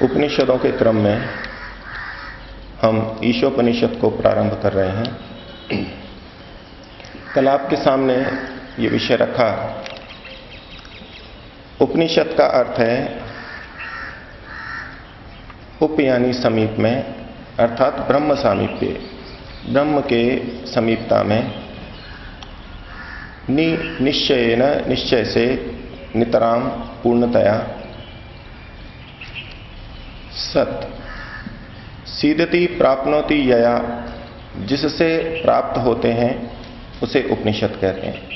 उपनिषदों के क्रम में हम ईशोपनिषद को प्रारंभ कर रहे हैं। कल आपके सामने ये विषय रखा। उपनिषद का अर्थ है उप यानी समीप में, अर्थात ब्रह्म सामीप्य, ब्रह्म के समीपता में, निश्चयेन, निश्चय से, नितराम, पूर्णतया, सत सीदति प्राप्नोति यया, जिससे प्राप्त होते हैं उसे उपनिषद कहते हैं।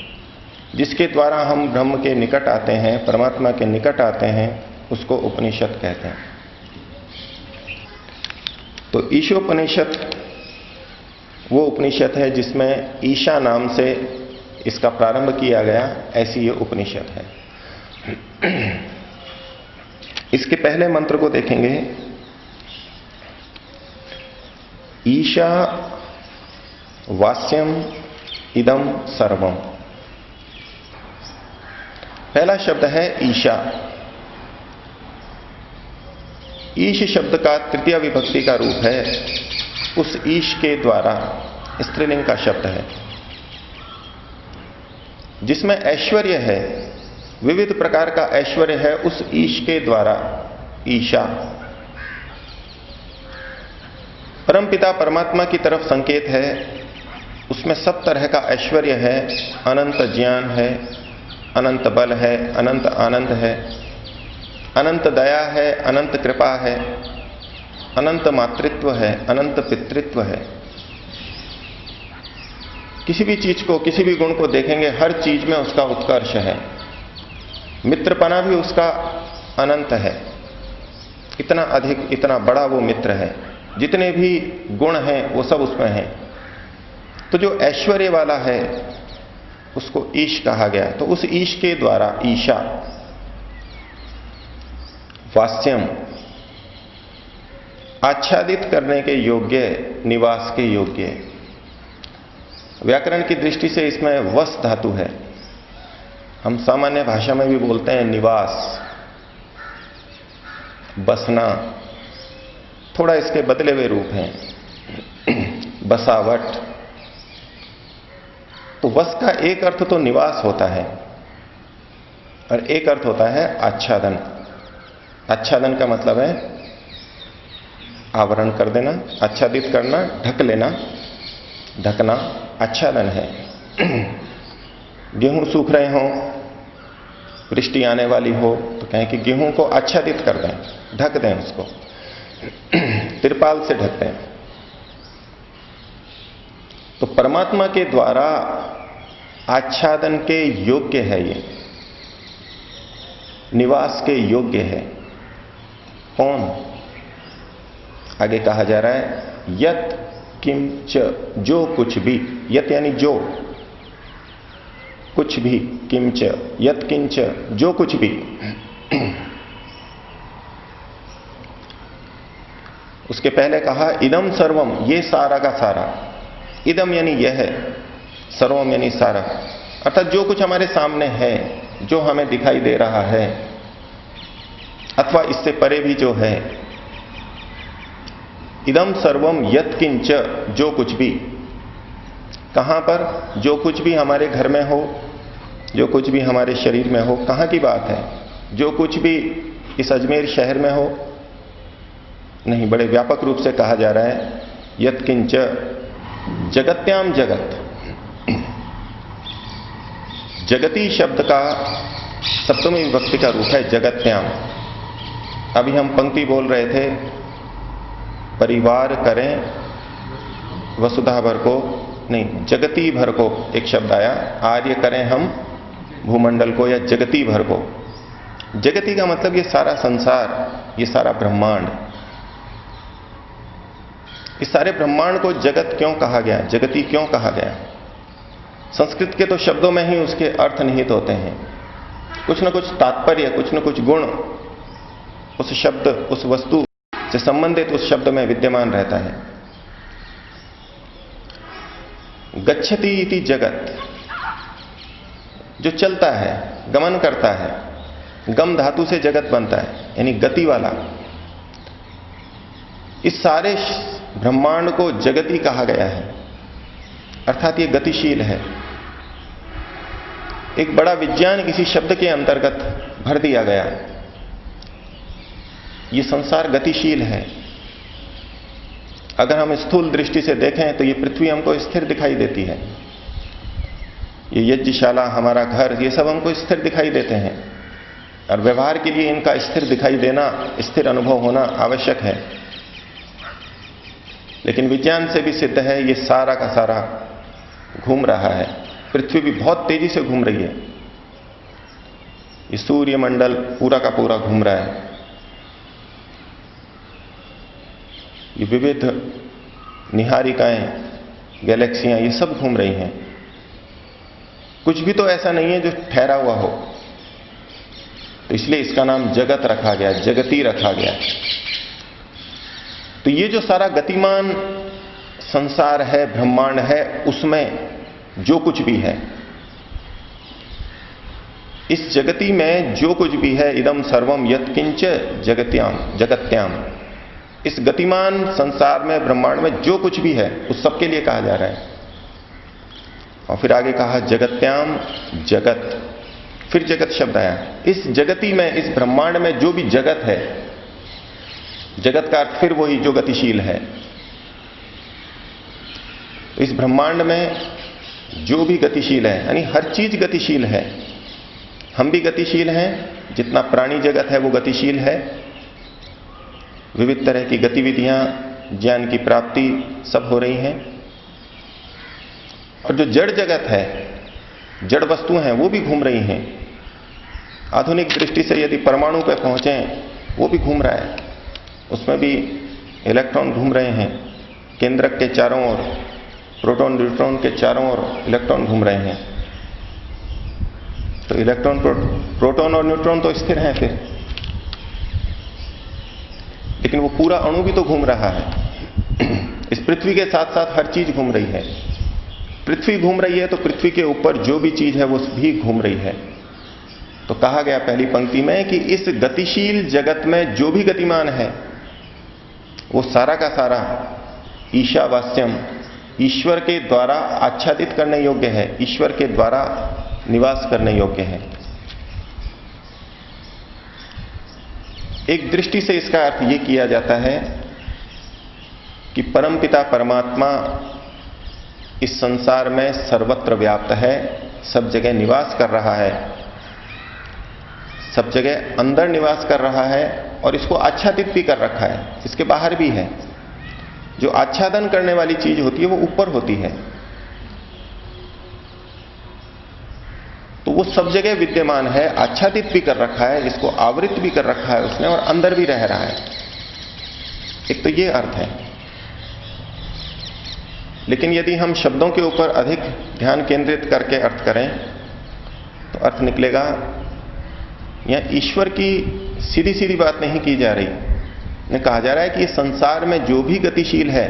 जिसके द्वारा हम ब्रह्म के निकट आते हैं, परमात्मा के निकट आते हैं, उसको उपनिषद कहते हैं। तो ईशोपनिषद वो उपनिषद है जिसमें ईशा नाम से इसका प्रारंभ किया गया, ऐसी ये उपनिषद है। इसके पहले मंत्र को देखेंगे। ईशा वास्यम इदम सर्वम। पहला शब्द है ईशा। ईश शब्द का तृतीय विभक्ति का रूप है। उस ईश के द्वारा, स्त्रीलिंग का शब्द है, जिसमें ऐश्वर्य है, विविध प्रकार का ऐश्वर्य है, उस ईश के द्वारा ईशा परमपिता परमात्मा की तरफ संकेत है। उसमें सब तरह का ऐश्वर्य है, अनंत ज्ञान है, अनंत बल है, अनंत आनंद है, अनंत दया है, अनंत कृपा है, अनंत मातृत्व है, अनंत पितृत्व है। किसी भी चीज को, किसी भी गुण को देखेंगे, हर चीज में उसका उत्कर्ष है। मित्रपना भी उसका अनंत है, इतना अधिक, इतना बड़ा वो मित्र है। जितने भी गुण हैं वो सब उसमें हैं। तो जो ऐश्वर्य वाला है उसको ईश कहा गया। तो उस ईश के द्वारा ईशा, वास्यम, आच्छादित करने के योग्य, निवास के योग्य। व्याकरण की दृष्टि से इसमें वस धातु है। हम सामान्य भाषा में भी बोलते हैं निवास, बसना। थोड़ा इसके बदले हुए रूप हैं, बसावट। तो वस का एक अर्थ तो निवास होता है और एक अर्थ होता है आच्छादन। आच्छादन का मतलब है आवरण कर देना, आच्छादित करना, ढक लेना, ढकना आच्छादन है। गेहूं सूख रहे हों, वृष्टि आने वाली हो, तो कहें कि गेहूं को आच्छादित कर दें, ढक दें, उसको तिरपाल से ढक दें। तो परमात्मा के द्वारा आच्छादन के योग्य है, ये निवास के योग्य है। कौन? आगे कहा जा रहा है यत किंच, जो कुछ भी। यत यानी जो, कुछ भी, किंच, यत किंच, जो कुछ भी। उसके पहले कहा इदम सर्वम, ये सारा का सारा। इदम यानी यह है, सर्वम यानी सारा, अर्थात जो कुछ हमारे सामने है, जो हमें दिखाई दे रहा है, अथवा इससे परे भी जो है। इदम सर्वम यत किंच, जो कुछ भी। कहां पर? जो कुछ भी हमारे घर में हो, जो कुछ भी हमारे शरीर में हो। कहां की बात है? जो कुछ भी इस अजमेर शहर में हो नहीं, बड़े व्यापक रूप से कहा जा रहा है यत किंच जगत्याम जगत। जगती शब्द का सप्तमी विभक्ति का रूप है जगत्याम। अभी हम पंक्ति बोल रहे थे, परिवार करें वसुधा भर को, नहीं, जगती भर को एक शब्द आया। आर्य करें हम भूमंडल को, या जगती भर को। जगती का मतलब ये सारा संसार, ये सारा ब्रह्मांड। इस सारे ब्रह्मांड को जगत क्यों कहा गया, जगती क्यों कहा गया? संस्कृत के तो शब्दों में ही उसके अर्थ निहित होते हैं। कुछ न कुछ तात्पर्य, कुछ न कुछ गुण उस शब्द, उस वस्तु से संबंधित उस शब्द में विद्यमान रहता है। गच्छति इति जगत, जो चलता है, गमन करता है। गम धातु से जगत बनता है, यानी गति वाला। इस सारे ब्रह्मांड को जगती कहा गया है, अर्थात ये गतिशील है। एक बड़ा विज्ञान किसी शब्द के अंतर्गत भर दिया गया। ये संसार गतिशील है। अगर हम स्थूल दृष्टि से देखें तो ये पृथ्वी हमको स्थिर दिखाई देती है, ये यज्ञशाला, हमारा घर, ये सब हमको स्थिर दिखाई देते हैं, और व्यवहार के लिए इनका स्थिर दिखाई देना, स्थिर अनुभव होना आवश्यक है। लेकिन विज्ञान से भी सिद्ध है ये सारा का सारा घूम रहा है। पृथ्वी भी बहुत तेजी से घूम रही है। ये सूर्यमंडल पूरा का पूरा घूम रहा है। ये विविध निहारिकाएं, गैलेक्सियां, ये सब घूम रही हैं। कुछ भी तो ऐसा नहीं है जो ठहरा हुआ हो, तो इसलिए इसका नाम जगत रखा गया, जगती रखा गया। तो ये जो सारा गतिमान संसार है, ब्रह्मांड है, उसमें जो कुछ भी है, इस जगती में जो कुछ भी है, इदम सर्वम यत्किंच जगत्याम, इस गतिमान संसार में, ब्रह्मांड में जो कुछ भी है, उस सबके लिए कहा जा रहा है। और फिर आगे कहा जगत्याम, जगत, फिर जगत शब्द आया। इस जगती में, इस ब्रह्मांड में जो भी जगत है, जगत का अर्थ फिर वही जो गतिशील है। इस ब्रह्मांड में जो भी गतिशील है, यानी हर चीज गतिशील है। हम भी गतिशील हैं, जितना प्राणी जगत है वो गतिशील है। विविध तरह की गतिविधियां, ज्ञान की प्राप्ति सब हो रही हैं। और जो जड़ जगत है, जड़ वस्तु हैं, वो भी घूम रही हैं। आधुनिक दृष्टि से यदि परमाणु पर पहुंचें, वो भी घूम रहा है, उसमें भी इलेक्ट्रॉन घूम रहे हैं। केंद्रक के चारों ओर, प्रोटॉन न्यूट्रॉन के चारों ओर इलेक्ट्रॉन घूम रहे हैं। तो इलेक्ट्रॉन, प्रोटॉन और न्यूट्रॉन तो स्थिर हैं फिर, लेकिन वो पूरा अणु भी तो घूम रहा है। इस पृथ्वी के साथ साथ हर चीज घूम रही है। पृथ्वी घूम रही है तो पृथ्वी के ऊपर जो भी चीज है वो भी घूम रही है। तो कहा गया पहली पंक्ति में कि इस गतिशील जगत में जो भी गतिमान है, वो सारा का सारा ईशावास्यम, ईश्वर के द्वारा आच्छादित करने योग्य है, ईश्वर के द्वारा निवास करने योग्य है। एक दृष्टि से इसका अर्थ यह किया जाता है कि परमपिता परमात्मा इस संसार में सर्वत्र व्याप्त है, सब जगह निवास कर रहा है, सब जगह अंदर निवास कर रहा है, और इसको आच्छादित भी कर रखा है, इसके बाहर भी है। जो आच्छादन करने वाली चीज होती है वो ऊपर होती है, तो वो सब जगह विद्यमान है, आच्छादित भी कर रखा है, इसको आवृत भी कर रखा है उसने, और अंदर भी रह रहा है। एक तो ये अर्थ है। लेकिन यदि हम शब्दों के ऊपर अधिक ध्यान केंद्रित करके अर्थ करें तो अर्थ निकलेगा, यहां ईश्वर की सीधी सीधी बात नहीं की जा रही, ने कहा जा रहा है कि इस संसार में जो भी गतिशील है,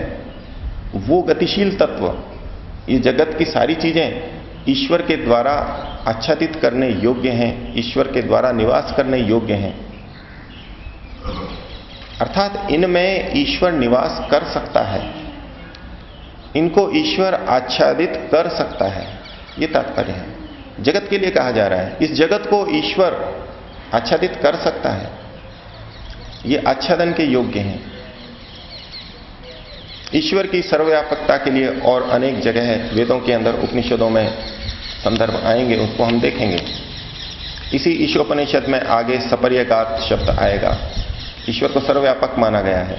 वो गतिशील तत्व, ये जगत की सारी चीजें ईश्वर के द्वारा आच्छादित करने योग्य हैं, ईश्वर के द्वारा निवास करने योग्य हैं। अर्थात इनमें ईश्वर निवास कर सकता है, इनको ईश्वर आच्छादित कर सकता है, ये तात्पर्य है। जगत के लिए कहा जा रहा है, इस जगत को ईश्वर आच्छादित कर सकता है, ये आच्छादन के योग्य हैं। ईश्वर की सर्वव्यापकता के लिए और अनेक जगह वेदों के अंदर, उपनिषदों में संदर्भ आएंगे, उसको हम देखेंगे। इसी ईशोपनिषद में आगे सपर्यगात शब्द आएगा। ईश्वर को सर्वव्यापक माना गया है,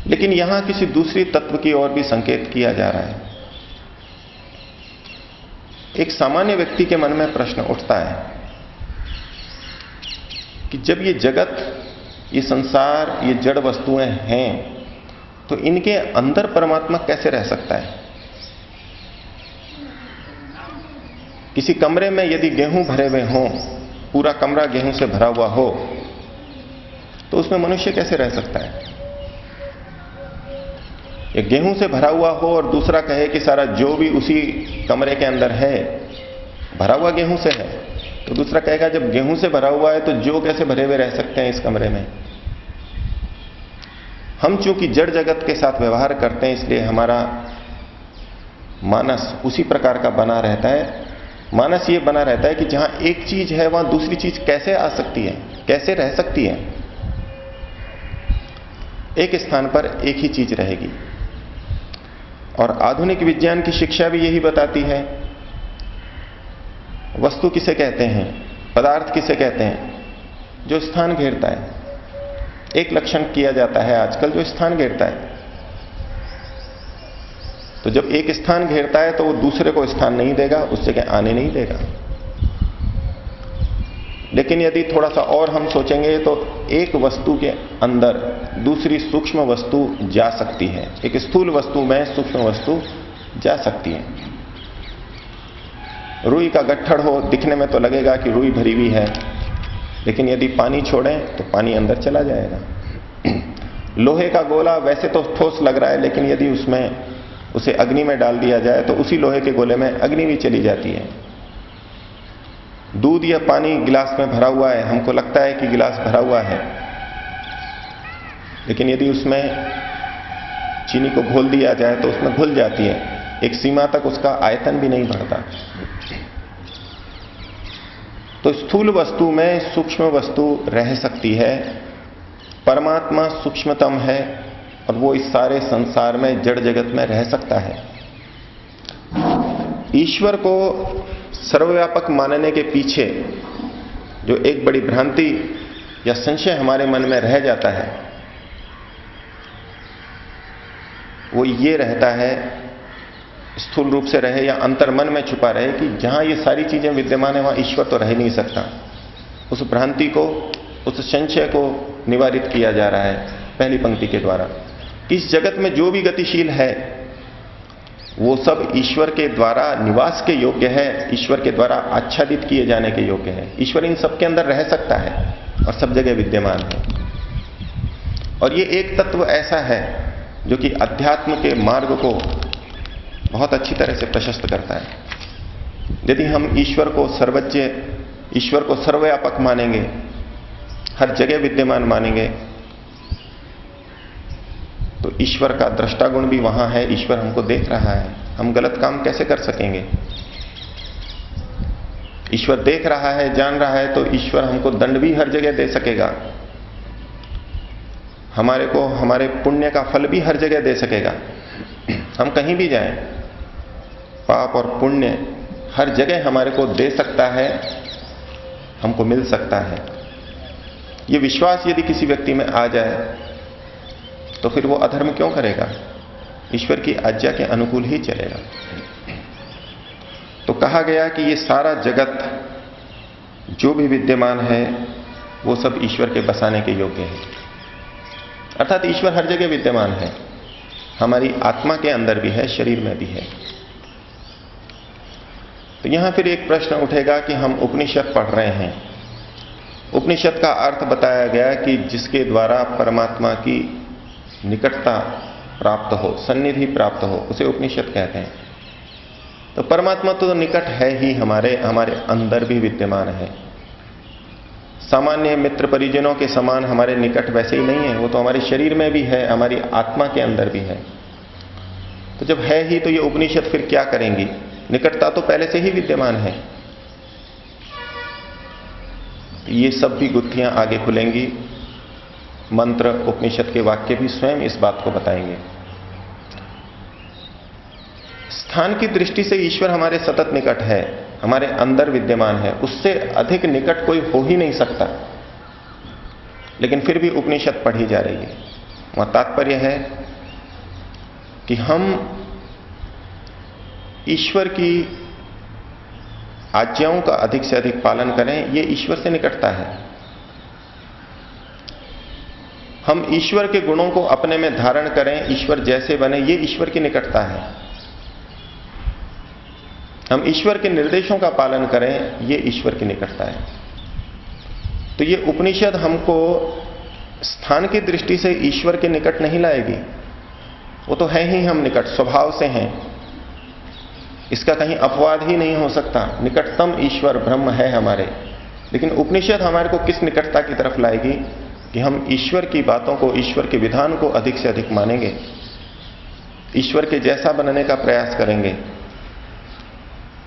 लेकिन यहां किसी दूसरी तत्व की ओर भी संकेत किया जा रहा है। एक सामान्य व्यक्ति के मन में प्रश्न उठता है कि जब ये जगत, ये संसार, ये जड़ वस्तुएं हैं, तो इनके अंदर परमात्मा कैसे रह सकता है? किसी कमरे में यदि गेहूं भरे हुए हों, पूरा कमरा गेहूं से भरा हुआ हो, तो उसमें मनुष्य कैसे रह सकता है? ये गेहूं से भरा हुआ हो और दूसरा कहे कि सारा जो भी उसी कमरे के अंदर है भरा हुआ गेहूं से है, तो दूसरा कहेगा जब गेहूं से भरा हुआ है तो जो कैसे भरे हुए रह सकते हैं इस कमरे में। हम चूंकि जड़ जगत के साथ व्यवहार करते हैं, इसलिए हमारा मानस उसी प्रकार का बना रहता है। मानस ये बना रहता है कि जहां एक चीज है वहां दूसरी चीज कैसे आ सकती है, कैसे रह सकती है। एक स्थान पर एक ही चीज रहेगी। और आधुनिक विज्ञान की शिक्षा भी यही बताती है। वस्तु किसे कहते हैं, पदार्थ किसे कहते हैं, जो स्थान घेरता है। एक लक्षण किया जाता है आजकल, जो स्थान घेरता है। तो जब एक स्थान घेरता है तो वो दूसरे को स्थान नहीं देगा, उस जगह आने नहीं देगा। लेकिन यदि थोड़ा सा और हम सोचेंगे तो एक वस्तु के अंदर दूसरी सूक्ष्म वस्तु जा सकती है। एक स्थूल वस्तु में सूक्ष्म वस्तु जा सकती है। रुई का गट्ठड़ हो, दिखने में तो लगेगा कि रुई भरी हुई है, लेकिन यदि पानी छोड़ें तो पानी अंदर चला जाएगा। लोहे का गोला वैसे तो ठोस लग रहा है, लेकिन यदि उसमें उसे अग्नि में डाल दिया जाए तो उसी लोहे के गोले में अग्नि भी चली जाती है। दूध या पानी गिलास में भरा हुआ है, हमको लगता है कि गिलास भरा हुआ है, लेकिन यदि उसमें चीनी को घोल दिया जाए तो उसमें घुल जाती है। एक सीमा तक उसका आयतन भी नहीं बढ़ता। तो स्थूल वस्तु में सूक्ष्म वस्तु रह सकती है। परमात्मा सूक्ष्मतम है और वो इस सारे संसार में जड़ जगत में रह सकता है। ईश्वर को सर्वव्यापक मानने के पीछे जो एक बड़ी भ्रांति या संशय हमारे मन में रह जाता है, वो ये रहता है, स्थूल रूप से रहे या अंतर्मन में छुपा रहे, कि जहां ये सारी चीजें विद्यमान है वहां ईश्वर तो रह नहीं सकता। उस भ्रांति को, उस संशय को निवारित किया जा रहा है पहली पंक्ति के द्वारा। इस जगत में जो भी गतिशील है वो सब ईश्वर के द्वारा निवास के योग्य है, ईश्वर के द्वारा आच्छादित किए जाने के योग्य है। ईश्वर इन सब के अंदर रह सकता है और सब जगह विद्यमान है। और ये एक तत्व ऐसा है जो कि अध्यात्म के मार्ग को बहुत अच्छी तरह से प्रशस्त करता है। यदि हम ईश्वर को सर्वज्ञ, ईश्वर को सर्वव्यापक मानेंगे, हर जगह विद्यमान मानेंगे, तो ईश्वर का दृष्टा गुण भी वहां है। ईश्वर हमको देख रहा है, हम गलत काम कैसे कर सकेंगे। ईश्वर देख रहा है, जान रहा है, तो ईश्वर हमको दंड भी हर जगह दे सकेगा। हमारे को हमारे पुण्य का फल भी हर जगह दे सकेगा। हम कहीं भी जाएं, पाप और पुण्य हर जगह हमारे को दे सकता है, हमको मिल सकता है। ये विश्वास यदि किसी व्यक्ति में आ जाए तो फिर वो अधर्म क्यों करेगा, ईश्वर की आज्ञा के अनुकूल ही चलेगा। तो कहा गया कि ये सारा जगत जो भी विद्यमान है वो सब ईश्वर के बसाने के योग्य है। अर्थात ईश्वर हर जगह विद्यमान है, हमारी आत्मा के अंदर भी है, शरीर में भी है। तो यहां फिर एक प्रश्न उठेगा कि हम उपनिषद पढ़ रहे हैं, उपनिषद का अर्थ बताया गया कि जिसके द्वारा परमात्मा की निकटता प्राप्त हो, सन्निधि प्राप्त हो, उसे उपनिषद कहते हैं। तो परमात्मा तो निकट है ही, हमारे अंदर भी विद्यमान है। सामान्य मित्र परिजनों के समान हमारे निकट वैसे ही नहीं है, वो तो हमारे शरीर में भी है, हमारी आत्मा के अंदर भी है। तो जब है ही तो ये उपनिषद फिर क्या करेंगी, निकटता तो पहले से ही विद्यमान है। ये सब भी गुत्थियां आगे खुलेंगी। मंत्र, उपनिषद के वाक्य भी स्वयं इस बात को बताएंगे। स्थान की दृष्टि से ईश्वर हमारे सतत निकट है, हमारे अंदर विद्यमान है, उससे अधिक निकट कोई हो ही नहीं सकता। लेकिन फिर भी उपनिषद पढ़ी जा रही है। वहां तात्पर्य है कि हम ईश्वर की आज्ञाओं का अधिक से अधिक पालन करें, ये ईश्वर से निकटता है। हम ईश्वर के गुणों को अपने में धारण करें, ईश्वर जैसे बने, ये ईश्वर की निकटता है। हम ईश्वर के निर्देशों का पालन करें, ये ईश्वर की निकटता है। तो ये उपनिषद हमको स्थान की दृष्टि से ईश्वर के निकट नहीं लाएगी, वो तो है ही हम निकट, स्वभाव से हैं। इसका कहीं अपवाद ही नहीं हो सकता। निकटतम ईश्वर ब्रह्म है हमारे, लेकिन उपनिषद हमारे को किस निकटता की तरफ लाएगी कि हम ईश्वर की बातों को, ईश्वर के विधान को अधिक से अधिक मानेंगे, ईश्वर के जैसा बनने का प्रयास करेंगे,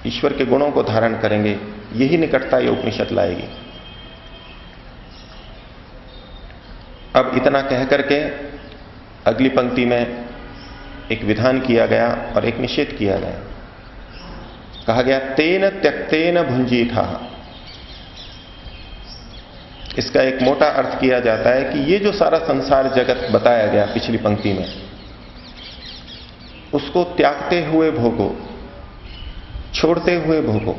ईश्वर के गुणों को धारण करेंगे। यही निकटता ये उपनिषद लाएगी। अब इतना कह करके अगली पंक्ति में एक विधान किया गया और एक निषेध किया गया। कहा गया तेन त्यक्तेन भुंजीथा। इसका एक मोटा अर्थ किया जाता है कि ये जो सारा संसार जगत बताया गया पिछली पंक्ति में, उसको त्यागते हुए भोगो, छोड़ते हुए भोगो।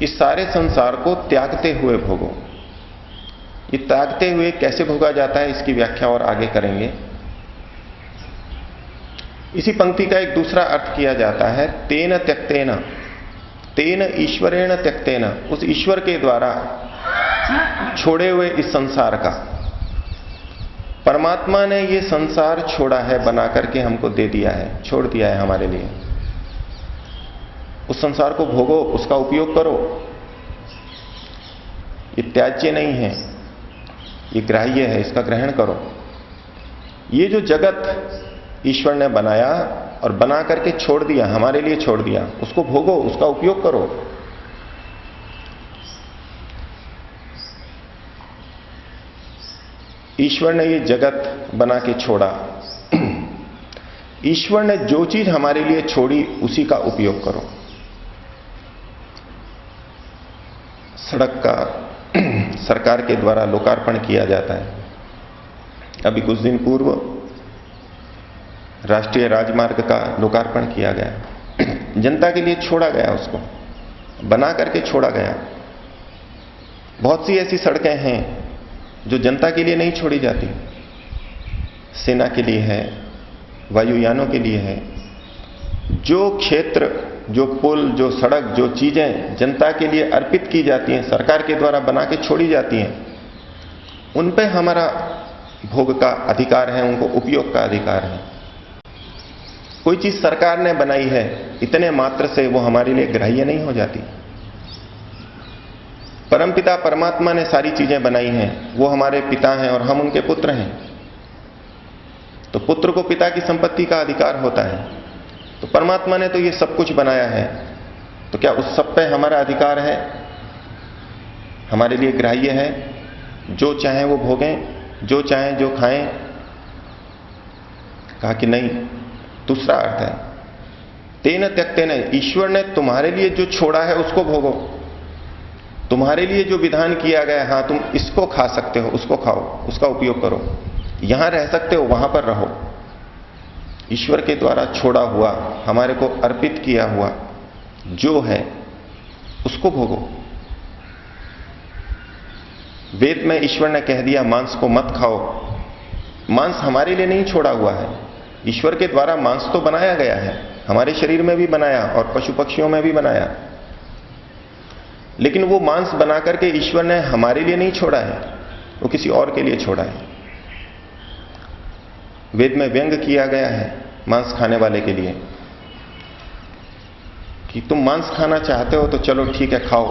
इस सारे संसार को त्यागते हुए भोगो। ये त्यागते हुए कैसे भोगा जाता है, इसकी व्याख्या और आगे करेंगे। इसी पंक्ति का एक दूसरा अर्थ किया जाता है तेन त्यक्तेन, तेन ईश्वरेण त्यक्तेन, उस ईश्वर के द्वारा छोड़े हुए इस संसार का। परमात्मा ने ये संसार छोड़ा है, बना करके हमको दे दिया है, छोड़ दिया है हमारे लिए। उस संसार को भोगो, उसका उपयोग करो। ये त्याज्य नहीं है, ये ग्राह्य है, इसका ग्रहण करो। ये जो जगत ईश्वर ने बनाया और बना करके छोड़ दिया, हमारे लिए छोड़ दिया, उसको भोगो, उसका उपयोग करो। ईश्वर ने ये जगत बना के छोड़ा। ईश्वर ने जो चीज हमारे लिए छोड़ी उसी का उपयोग करो। सड़क का सरकार के द्वारा लोकार्पण किया जाता है। अभी कुछ दिन पूर्व राष्ट्रीय राजमार्ग का लोकार्पण किया गया। जनता के लिए छोड़ा गया, उसको बना करके छोड़ा गया। बहुत सी ऐसी सड़कें हैं जो जनता के लिए नहीं छोड़ी जाती, सेना के लिए है, वायुयानों के लिए है। जो क्षेत्र, जो पुल, जो सड़क, जो चीजें जनता के लिए अर्पित की जाती हैं, सरकार के द्वारा बना के छोड़ी जाती हैं, उन पे हमारा भोग का अधिकार है, उनको उपयोग का अधिकार है। कोई चीज सरकार ने बनाई है, इतने मात्र से वो हमारे लिए ग्राह्य नहीं हो जाती। परमपिता परमात्मा ने सारी चीजें बनाई हैं, वो हमारे पिता हैं और हम उनके पुत्र हैं। तो पुत्र को पिता की संपत्ति का अधिकार होता है। तो परमात्मा ने तो ये सब कुछ बनाया है, तो क्या उस सब पे हमारा अधिकार है, हमारे लिए ग्राह्य है? जो चाहें वो भोगें, जो चाहें जो खाएं? कहा कि नहीं। दूसरा अर्थ है तेन त्यक्तेन, ईश्वर ने तुम्हारे लिए जो छोड़ा है उसको भोगो। तुम्हारे लिए जो विधान किया गया, हां तुम इसको खा सकते हो, उसको खाओ, उसका उपयोग करो। यहां रह सकते हो, वहां पर रहो। ईश्वर के द्वारा छोड़ा हुआ, हमारे को अर्पित किया हुआ जो है उसको भोगो। वेद में ईश्वर ने कह दिया मांस को मत खाओ। मांस हमारे लिए नहीं छोड़ा हुआ है, ईश्वर के द्वारा मांस तो बनाया गया है, हमारे शरीर में भी बनाया और पशु पक्षियों में भी बनाया। लेकिन वो मांस बना करके ईश्वर ने हमारे लिए नहीं छोड़ा है, वो किसी और के लिए छोड़ा है। वेद में व्यंग किया गया है मांस खाने वाले के लिए कि तुम मांस खाना चाहते हो तो चलो ठीक है खाओ,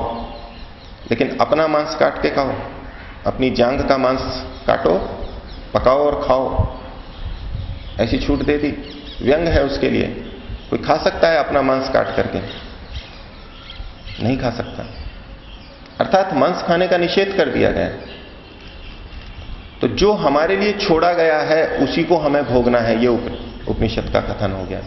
लेकिन अपना मांस काट के खाओ, अपनी जांघ का मांस काटो, पकाओ और खाओ। ऐसी छूट दे दी, व्यंग है उसके लिए। कोई खा सकता है अपना मांस काट करके? नहीं खा सकता। अर्थात मांस खाने का निषेध कर दिया गया। तो जो हमारे लिए छोड़ा गया है उसी को हमें भोगना है, ये उपनिषद का कथन हो गया।